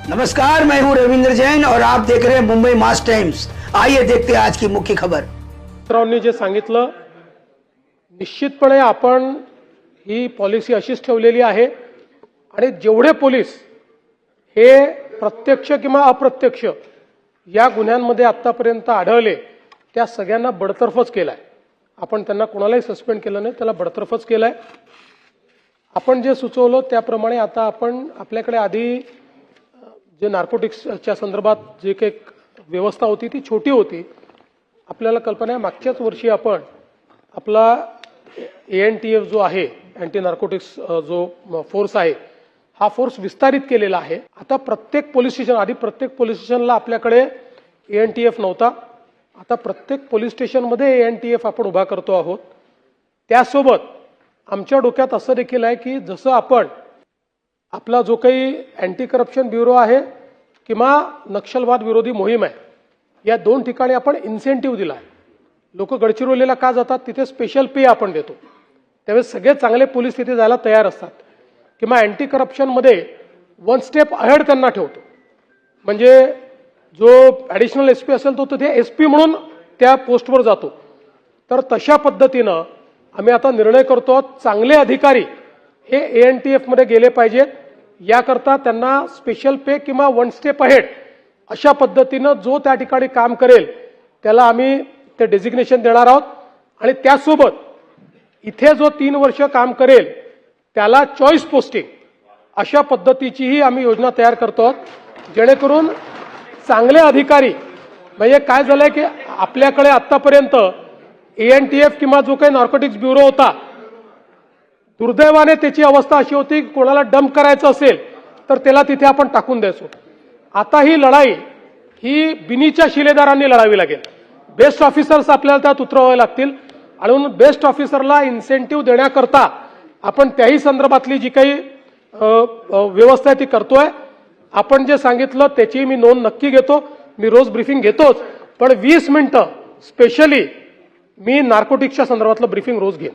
नमस्कार, मैं हूं रविंद्र जैन और आप देख रहे हैं मुंबई मास टाइम्स। आइए देखते हैं आज की मुख्य खबर। मित्रांनी जे सांगितलं, निश्चितपणे आपण ही पॉलिसी अशीच ठेवलेली आहे आणि जेवढे पोलीस हे प्रत्यक्ष किंवा अप्रत्यक्ष या गुन्ह्यांमध्ये आतापर्यंत आढळले त्या सगळ्यांना बडतर्फच केलाय। आपण त्यांना कोणालाही सस्पेंड केलं नाही, त्याला बडतर्फच केलाय। आपण जे सुचवलं त्याप्रमाणे आता आपण आपल्याकडे आधी जे नार्कोटिक्सच्या संदर्भात जे काही व्यवस्था होती ती छोटी होती। आपल्याला कल्पना आहे मागच्याच वर्षी आपण आपला ANTF जो आहे, अँटी नार्कोटिक्स जो फोर्स आहे, हा फोर्स विस्तारित केलेला आहे। आता प्रत्येक पोलीस स्टेशन, आधी प्रत्येक पोलीस स्टेशनला आपल्याकडे ANTF नव्हता, आता प्रत्येक पोलीस स्टेशनमध्ये ANTF आपण उभा करतो आहोत। त्यासोबत आमच्या डोक्यात असं देखील आहे की जसं आपण आपला जो काही अँटी करप्शन ब्युरो आहे किंवा नक्षलवाद विरोधी मोहीम आहे, या दोन ठिकाणी आपण इन्सेंटिव्ह दिला आहे। लोक गडचिरोलीला का जातात, तिथे स्पेशल पे आपण देतो, त्यावेळेस सगळे चांगले पोलीस तिथे जायला तयार असतात। किंवा अँटी करप्शनमध्ये वन स्टेप अहेड त्यांना ठेवतो, म्हणजे जो ॲडिशनल SP असेल तो तिथे SP म्हणून त्या पोस्टवर जातो। तर तशा पद्धतीनं आम्ही आता निर्णय करतो, चांगले अधिकारी हे ANTF मध्ये गेले पाहिजेत, याकरता त्यांना स्पेशल पे किंवा वन स्टेप अहेड अशा पद्धतीनं जो त्या ठिकाणी काम करेल त्याला आम्ही ते डेझिग्नेशन देणार आहोत। आणि त्यासोबत इथे जो 3 वर्ष काम करेल त्याला चॉईस पोस्टिंग अशा पद्धतीचीही आम्ही योजना तयार करतो आहोत, जेणेकरून चांगले अधिकारी, म्हणजे काय झालंय की आपल्याकडे आतापर्यंत ANTF किंवा जो काही नार्कोटिक्स ब्युरो होता, दुर्दैवाने त्याची अवस्था अशी होती की कोणाला डंप करायचं असेल तर त्याला तिथे आपण टाकून द्यायचो। आता ही लढाई ही बिनीच्या शिलेदारांनी लढावी लागेल। बेस्ट ऑफिसर्स आपल्याला त्यात उतरवावे लागतील आणि म्हणून बेस्ट ऑफिसरला इन्सेंटिव्ह देण्याकरता आपण त्याही संदर्भातली जी काही व्यवस्था आहे ती करतोय। आपण जे सांगितलं त्याची मी नोंद नक्की घेतो, मी रोज ब्रीफिंग घेतोच, पण 20 मिनिटं स्पेशली मी नार्कोटिक्सच्या संदर्भातलं ब्रीफिंग रोज घेईन।